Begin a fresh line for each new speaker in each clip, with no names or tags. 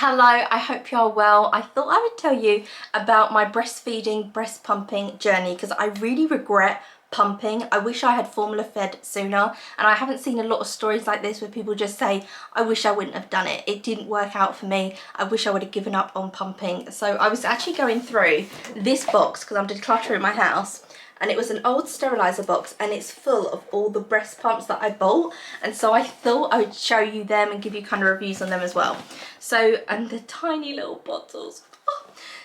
Hello, I hope you're well. I thought I would tell you about my breastfeeding, breast pumping journey because I really regret pumping. I wish I had formula fed sooner, and I haven't seen a lot of stories like this where people just say, I wish I wouldn't have done it. It didn't work out for me. I wish I would have given up on pumping. So I was actually going through this box because I'm decluttering my house. And it was an old sterilizer box and it's full of all the breast pumps that I bought, and so I thought I would show you them and give you kind of reviews on them as well. So, and the tiny little bottles.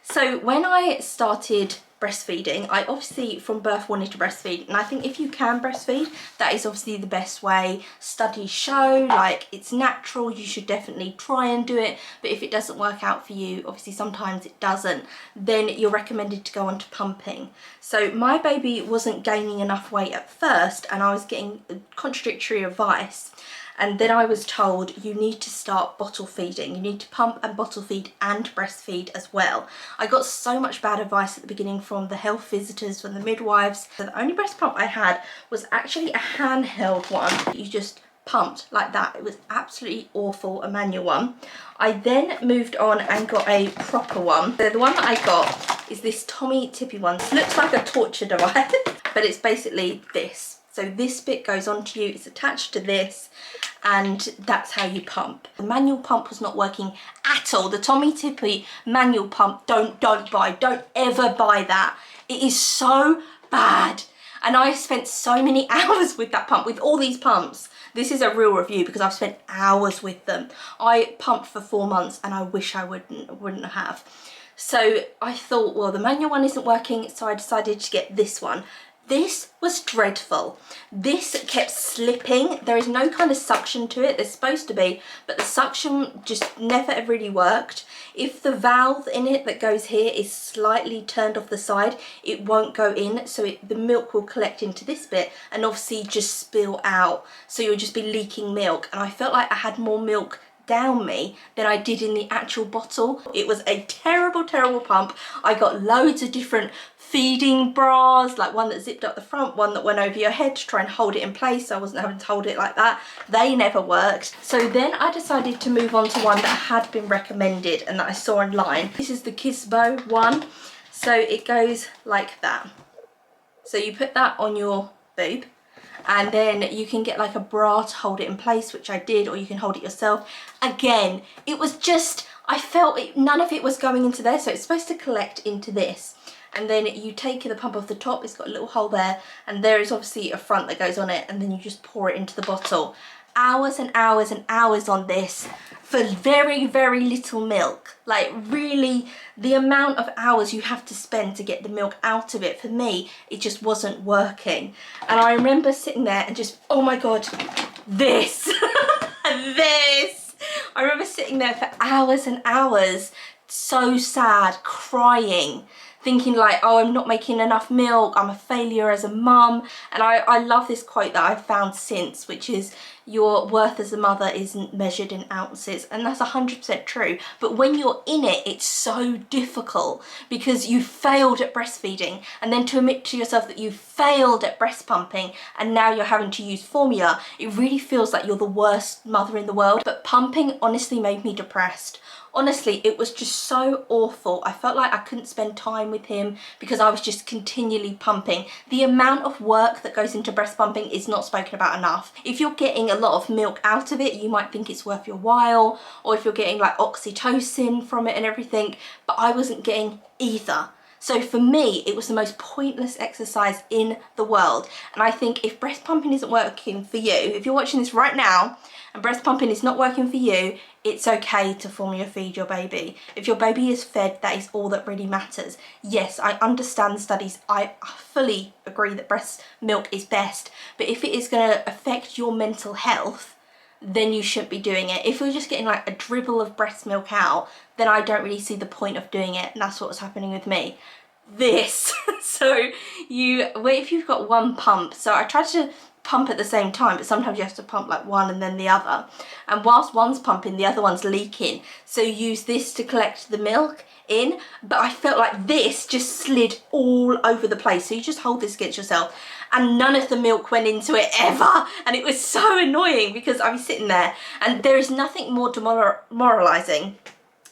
So when I started breastfeeding, I obviously from birth wanted to breastfeed, and I think if you can breastfeed, that is obviously the best way. Studies show like it's natural, you should definitely try and do it, but if it doesn't work out for you, obviously sometimes it doesn't, then you're recommended to go on to pumping. So my baby wasn't gaining enough weight at first and I was getting contradictory advice. And then I was told you need to start bottle feeding. You need to pump and bottle feed and breastfeed as well. I got so much bad advice at the beginning from the health visitors, from the midwives. So the only breast pump I had was actually a handheld one. You just pumped like that. It was absolutely awful, a manual one. I then moved on and got a proper one. So the one that I got is this Tommy Tippy one. It looks like a torture device, but it's basically this. So this bit goes onto you, it's attached to this, and that's how you pump. The manual pump was not working at all. The Tommy Tippy manual pump, don't ever buy that. It is so bad. And I spent so many hours with that pump, with all these pumps. This is a real review because I've spent hours with them. I pumped for 4 months and I wish I wouldn't have. So I thought, well, the manual one isn't working, so I decided to get this one. This was dreadful. This kept slipping. There is no kind of suction to it. There's supposed to be, but the suction just never really worked. If the valve in it that goes here is slightly turned off the side, it won't go in, so the milk will collect into this bit and obviously just spill out. So you'll just be leaking milk. And I felt like I had more milk down me than I did in the actual bottle. It was a terrible, terrible pump. I got loads of different feeding bras, like one that zipped up the front, one that went over your head to try and hold it in place so I wasn't having to hold it like that. They never worked. So then I decided to move on to one that had been recommended and that I saw online. This is the Kisbo one. So it goes like that. So you put that on your boob, and then you can get like a bra to hold it in place, which I did, or you can hold it yourself. Again, it was just, I felt none of it was going into there, so it's supposed to collect into this. And then you take the pump off the top, it's got a little hole there, and there is obviously a front that goes on it, and then you just pour it into the bottle. Hours and hours and hours on this for very, very little milk. Like really, the amount of hours you have to spend to get the milk out of it, for me, it just wasn't working. And I remember sitting there and just, oh my God, this, this. I remember sitting there for hours and hours, so sad, crying, thinking like, oh, I'm not making enough milk, I'm a failure as a mum. And I love this quote that I've found since, which is, your worth as a mother isn't measured in ounces. And that's 100% true. But when you're in it, it's so difficult because you failed at breastfeeding, and then to admit to yourself that you failed at breast pumping and now you're having to use formula, it really feels like you're the worst mother in the world. But pumping honestly made me depressed. Honestly, it was just so awful. I felt like I couldn't spend time with him because I was just continually pumping. The amount of work that goes into breast pumping is not spoken about enough. If you're getting a lot of milk out of it, you might think it's worth your while, or if you're getting like oxytocin from it and everything, but I wasn't getting either. So for me, it was the most pointless exercise in the world. And I think if breast pumping isn't working for you, if you're watching this right now and breast pumping is not working for you, it's okay to formula feed your baby. If your baby is fed, that is all that really matters. Yes, I understand studies. I fully agree that breast milk is best. But if it is going to affect your mental health, then you shouldn't be doing it. If we're just getting like a dribble of breast milk out, then I don't really see the point of doing it. And that's what's happening with me. This. So if you've got one pump, so I tried to pump at the same time, but sometimes you have to pump like one and then the other, and whilst one's pumping, the other one's leaking, so use this to collect the milk in. But I felt like this just slid all over the place, so you just hold this against yourself and none of the milk went into it ever, and it was so annoying because I was sitting there, and there is nothing more demoralizing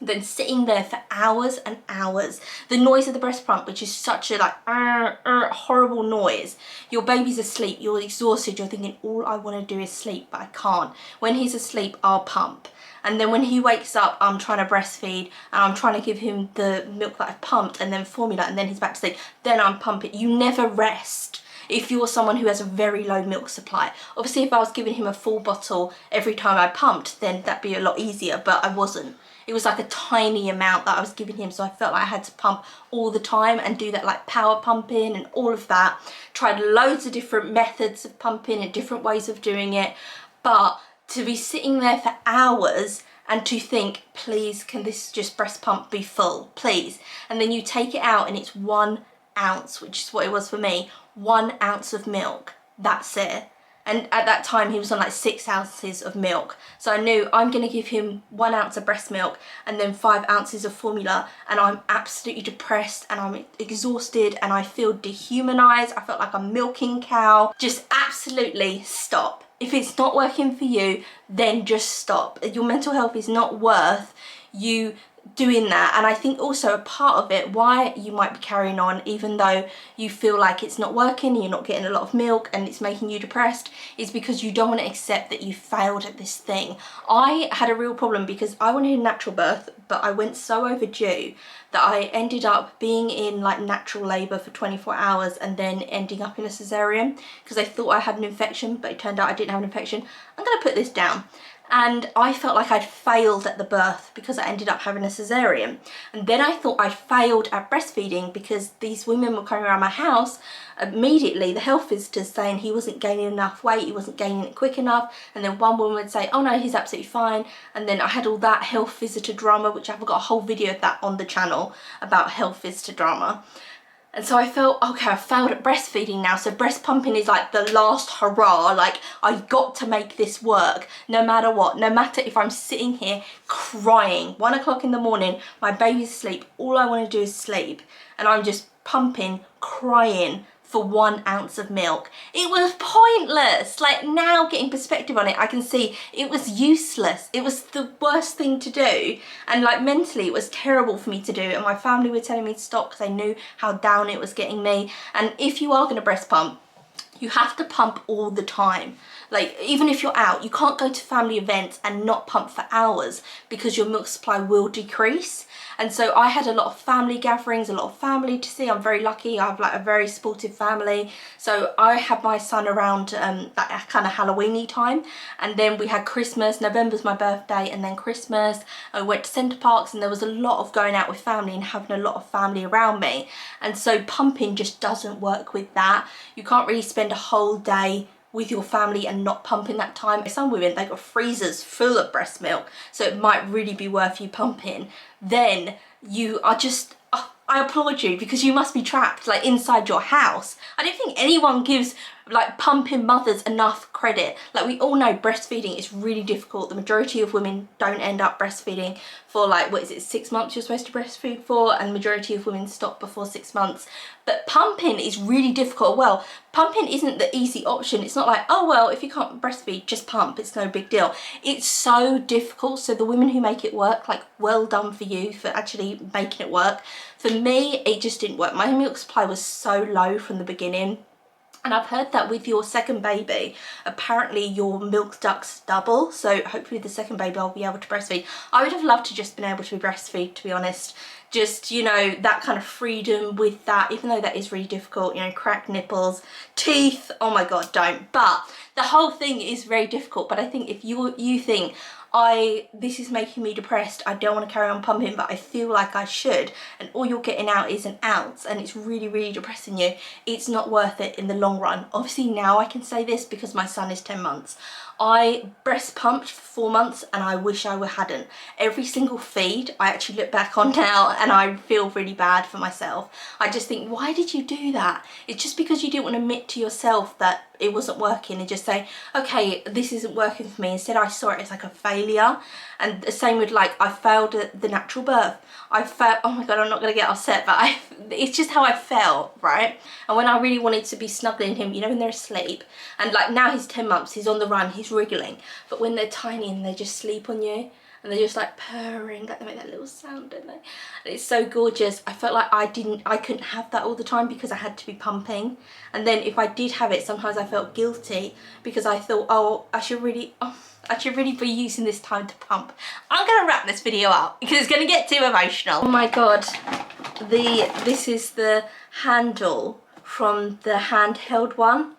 then sitting there for hours and hours. The noise of the breast pump, which is such a like horrible noise. Your baby's asleep, you're exhausted, you're thinking all I want to do is sleep, but I can't. When he's asleep, I'll pump. And then when he wakes up, I'm trying to breastfeed and I'm trying to give him the milk that I've pumped and then formula, and then he's back to sleep. Then I'm pumping. You never rest if you're someone who has a very low milk supply. Obviously, if I was giving him a full bottle every time I pumped, then that'd be a lot easier, but I wasn't. It was like a tiny amount that I was giving him, so I felt like I had to pump all the time and do that like power pumping and all of that. Tried loads of different methods of pumping and different ways of doing it, but to be sitting there for hours and to think, please, can this just breast pump be full, please? And then you take it out and it's 1 ounce, which is what it was for me, 1 ounce of milk, that's it. And at that time he was on like 6 ounces of milk. So I knew I'm gonna give him 1 ounce of breast milk and then 5 ounces of formula, and I'm absolutely depressed and I'm exhausted and I feel dehumanized. I felt like I'm milking cow. Just absolutely stop. If it's not working for you, then just stop. Your mental health is not worth you doing that. And I think also a part of it, why you might be carrying on even though you feel like it's not working, you're not getting a lot of milk and it's making you depressed, is because you don't want to accept that you failed at this thing. I had a real problem because I wanted a natural birth, but I went so overdue that I ended up being in like natural labour for 24 hours and then ending up in a cesarean because I thought I had an infection, but it turned out I didn't have an infection. I'm going to put this down. And I felt like I'd failed at the birth because I ended up having a cesarean. And then I thought I failed at breastfeeding because these women were coming around my house immediately, the health visitors, saying he wasn't gaining enough weight, he wasn't gaining it quick enough. And then one woman would say, oh no, he's absolutely fine. And then I had all that health visitor drama, which I've got a whole video of that on the channel about health visitor drama. And so I felt, okay, I failed at breastfeeding now, so breast pumping is like the last hurrah, like I've got to make this work no matter what, no matter if I'm sitting here crying, 1 o'clock in the morning, my baby's asleep, all I want to do is sleep, and I'm just pumping, crying for 1 ounce of milk. It was pointless. Like now getting perspective on it, I can see it was useless. It was the worst thing to do. And like mentally it was terrible for me to do. And my family were telling me to stop because they knew how down it was getting me. And if you are gonna breast pump, you have to pump all the time. Like even if you're out, you can't go to family events and not pump for hours because your milk supply will decrease. And so I had a lot of family gatherings, a lot of family to see. I'm very lucky, I have like a very supportive family. So I had my son around that kind of Halloween-y time. And then we had Christmas, November's my birthday, and then Christmas. I went to Centre Parks and there was a lot of going out with family and having a lot of family around me. And so pumping just doesn't work with that. You can't really spend a whole day with your family and not pumping that time. Some women, they've got freezers full of breast milk, so it might really be worth you pumping. Then you are just, I applaud you because you must be trapped like inside your house. I don't think anyone gives like pumping mothers enough credit. Like we all know breastfeeding is really difficult. The majority of women don't end up breastfeeding for like, what is it, 6 months you're supposed to breastfeed for, and the majority of women stop before 6 months. But pumping is really difficult. Well, pumping isn't the easy option. It's not like, oh well, if you can't breastfeed, just pump, it's no big deal. It's so difficult. So the women who make it work, like well done for you for actually making it work. For me, it just didn't work. My milk supply was so low from the beginning. And I've heard that with your second baby, apparently your milk ducts double. So hopefully the second baby I'll be able to breastfeed. I would have loved to just been able to breastfeed, to be honest. Just, you know, that kind of freedom with that, even though that is really difficult, you know, cracked nipples, teeth, oh my God, don't. But the whole thing is very difficult. But I think if you think, this is making me depressed, I don't want to carry on pumping, but I feel like I should, and all you're getting out is an ounce and it's really, really depressing you, it's not worth it in the long run. Obviously now I can say this because my son is 10 months. I breast pumped for 4 months and I wish I hadn't. Every single feed I actually look back on now and I feel really bad for myself. I just think, why did you do that? It's just because you didn't want to admit to yourself that it wasn't working and just say, okay, this isn't working for me. Instead I saw it as like a failure. And the same with like, I failed at the natural birth. I felt, oh my God, I'm not gonna get upset, but it's just how I felt, right? And when I really wanted to be snuggling him, you know, when they're asleep, and like now he's 10 months, he's on the run, he's wriggling, but when they're tiny and they just sleep on you, and they're just like purring, like they make that little sound, don't they? And it's so gorgeous. I felt like I couldn't have that all the time because I had to be pumping, and then if I did have it, sometimes I felt guilty because I thought, oh, I should really be using this time to pump. I'm gonna wrap this video up because it's gonna get too emotional. Oh my god, this is the handle from the handheld one.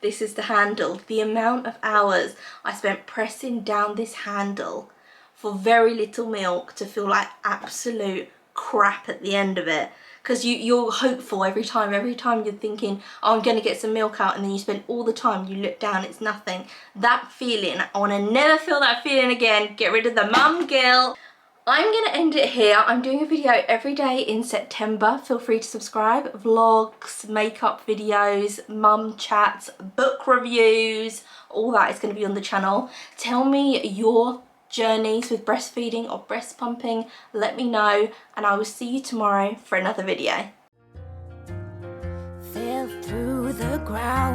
This is the handle. The amount of hours I spent pressing down this handle for very little milk to feel like absolute crap at the end of it. Because you're hopeful every time you're thinking, oh, I'm going to get some milk out, and then you spend all the time, you look down, it's nothing. That feeling, I want to never feel that feeling again. Get rid of the mum guilt. I'm going to end it here. I'm doing a video every day in September. Feel free to subscribe. Vlogs, makeup videos, mum chats, book reviews, all that is going to be on the channel. Tell me your journeys with breastfeeding or breast pumping. Let me know, and I will see you tomorrow for another video. Fell through the ground.